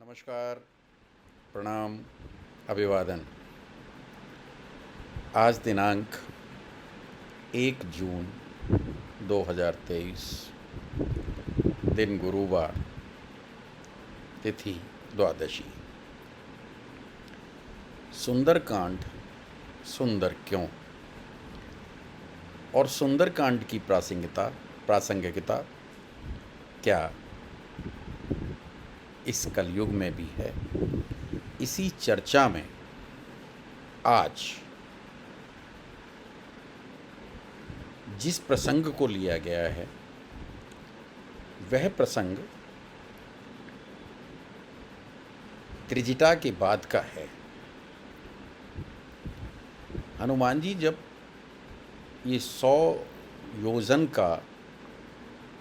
नमस्कार, प्रणाम, अभिवादन। आज दिनांक 1 जून 2023, दिन गुरुवार, तिथि द्वादशी। सुंदरकांड सुंदर क्यों और सुंदरकांड की प्रासंगिकता क्या इस कलयुग में भी है? इसी चर्चा में आज जिस प्रसंग को लिया गया है वह प्रसंग त्रिजटा के बाद का है। हनुमान जी जब ये 100 योजन का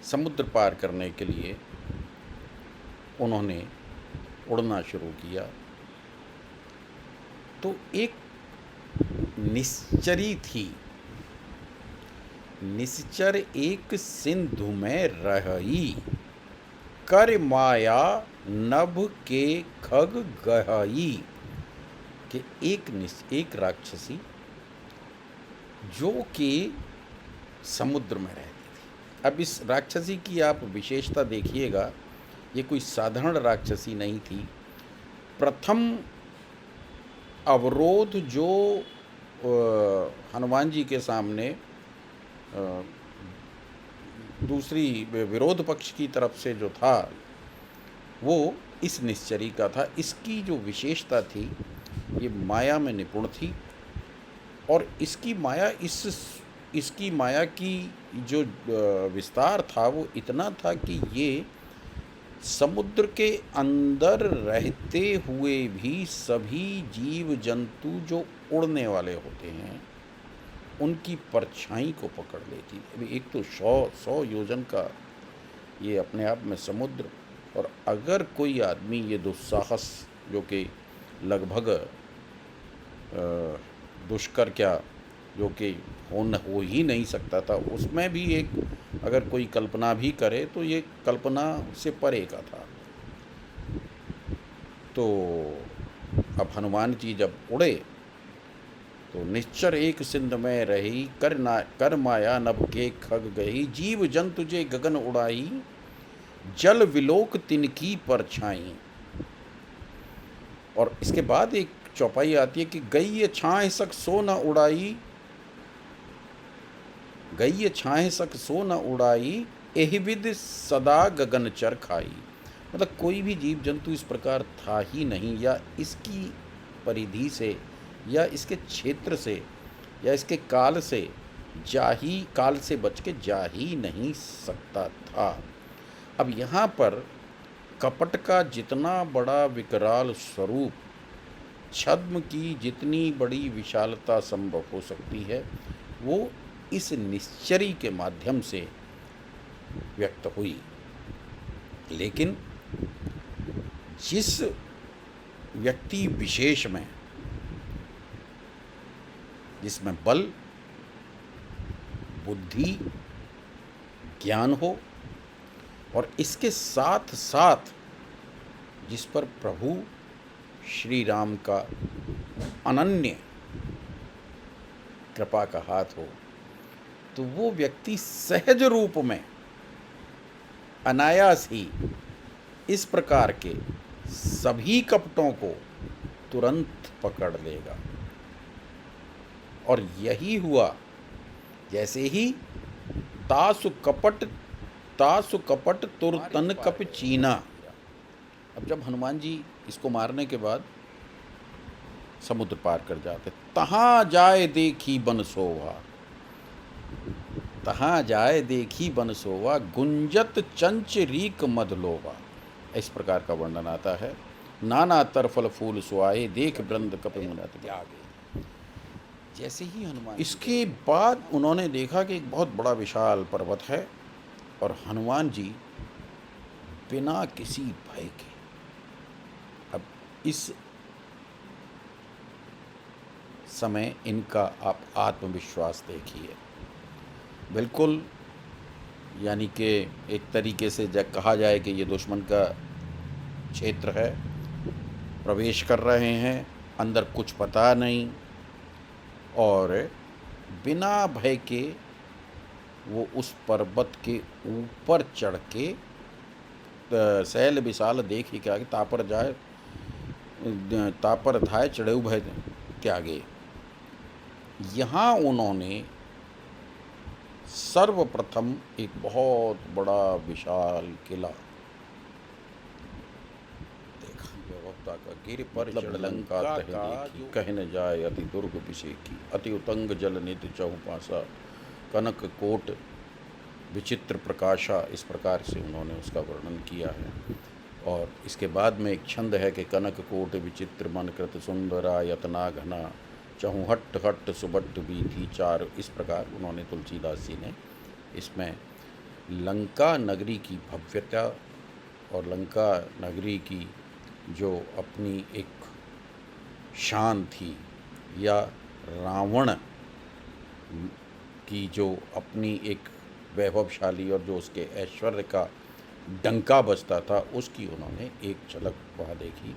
समुद्र पार करने के लिए उन्होंने उड़ना शुरू किया तो एक निश्चरी थी। निश्चर एक सिंधु में रही, कर माया नभ के खग गहई। कि एक राक्षसी जो कि समुद्र में रहती थी। अब इस राक्षसी की आप विशेषता देखिएगा, ये कोई साधारण राक्षसी नहीं थी। प्रथम अवरोध जो हनुमान जी के सामने दूसरी विरोध पक्ष की तरफ से जो था वो इस निश्चरी का था। इसकी जो विशेषता थी, ये माया में निपुण थी और इसकी माया की जो विस्तार था वो इतना था कि ये समुद्र के अंदर रहते हुए भी सभी जीव जंतु जो उड़ने वाले होते हैं उनकी परछाई को पकड़ लेती। अभी एक तो 100 योजन का ये अपने आप में समुद्र, और अगर कोई आदमी ये दुस्साहस जो कि लगभग दुष्कर क्या जो कि हो ही नहीं सकता था, उसमें भी एक अगर कोई कल्पना भी करे तो ये कल्पना से परे का था। तो अब हनुमान जी जब उड़े तो निश्चर एक सिंध में रही, कर माया नभ के खग गई। जीव जंतु जे गगन उड़ाई, जल विलोक तिनकी परछाई। और इसके बाद एक चौपाई आती है कि गई छाए सक सो न उड़ाई, गई छाए सक सो न उड़ाई, एहिविद सदा गगन चर खाई। मतलब कोई भी जीव जंतु इस प्रकार था ही नहीं, या इसकी परिधि से या इसके क्षेत्र से या इसके काल से बच के जा ही नहीं सकता था। अब यहाँ पर कपट का जितना बड़ा विकराल स्वरूप, छद्म की जितनी बड़ी विशालता संभव हो सकती है, वो इस निश्चरी के माध्यम से व्यक्त हुई। लेकिन जिस व्यक्ति विशेष में, जिसमें बल, बुद्धि, ज्ञान हो और इसके साथ साथ जिस पर प्रभु श्री राम का अनन्य कृपा का हाथ हो, तो वो व्यक्ति सहज रूप में अनायास ही इस प्रकार के सभी कपटों को तुरंत पकड़ लेगा। और यही हुआ। जैसे ही तासु कपट तुर तन कप चीना। अब जब हनुमान जी इसको मारने के बाद समुद्र पार कर जाते, तहाँ जाए देखी बन सोवा, तहाँ जाए देखी बन सोवा, गुंजत चंच रीक मधलोवा। इस प्रकार का वर्णन आता है। नाना तरफल फूल सुआए, देख वृंद कप मुनत आगे। जैसे ही हनुमान, इसके बाद उन्होंने देखा कि एक बहुत बड़ा विशाल पर्वत है और हनुमान जी बिना किसी भय के, अब इस समय इनका आप आत्मविश्वास देखिए। बिल्कुल यानी कि एक तरीके से जब कहा जाए कि ये दुश्मन का क्षेत्र है प्रवेश कर रहे हैं, अंदर कुछ पता नहीं, और बिना भय के वो उस पर्वत के ऊपर चढ़ के सैल विशाल देखि के आगे तापर धाय चढ़े भय त्यागे। यहाँ उन्होंने सर्वप्रथम एक बहुत बड़ा विशाल किला देखा। व्यवस्था का गिर पर चढ़ लंका का कह न जाए अति दुर्ग विषेकी, अति उतंग जल निधि चहुपासा, कनक कोट विचित्र प्रकाशा, इस प्रकार से उन्होंने उसका वर्णन किया है। और इसके बाद में एक छंद है कि कनक कोट विचित्र मन कृत सुंदरा यतना घना, चहु हट्ट हट्ट सुबट्ट बीथी चार, इस प्रकार उन्होंने तुलसीदास जी ने इसमें लंका नगरी की भव्यता और लंका नगरी की जो अपनी एक शान थी, या रावण की जो अपनी एक वैभवशाली और जो उसके ऐश्वर्य का डंका बजता था, उसकी उन्होंने एक झलक वहाँ देखी।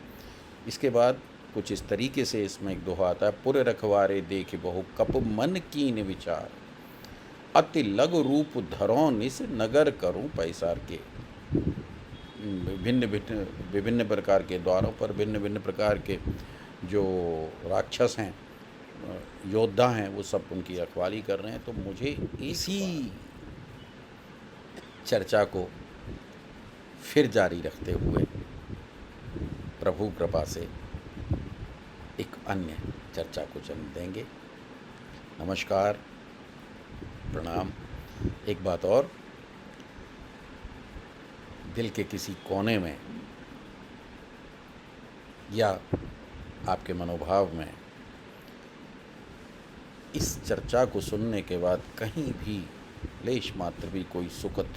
इसके बाद कुछ इस तरीके से इसमें एक दोहा आता है, पुर रखवारे देख बहु कप मन कीन विचार, अति लघु रूप धरों निस नगर करूं पैसार के। विभिन्न प्रकार के द्वारों पर भिन्न भिन्न प्रकार के जो राक्षस हैं, योद्धा हैं, वो सब उनकी रखवाली कर रहे हैं। तो मुझे इसी चर्चा को फिर जारी रखते हुए प्रभु कृपा से एक अन्य चर्चा को जन्म देंगे। नमस्कार, प्रणाम। एक बात और, दिल के किसी कोने में या आपके मनोभाव में इस चर्चा को सुनने के बाद कहीं भी लेश मात्र भी कोई सुखद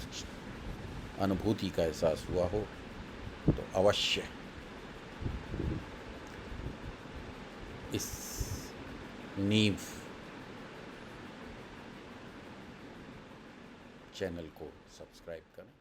अनुभूति का एहसास हुआ हो, तो अवश्य इस नीव चैनल को सब्सक्राइब करें।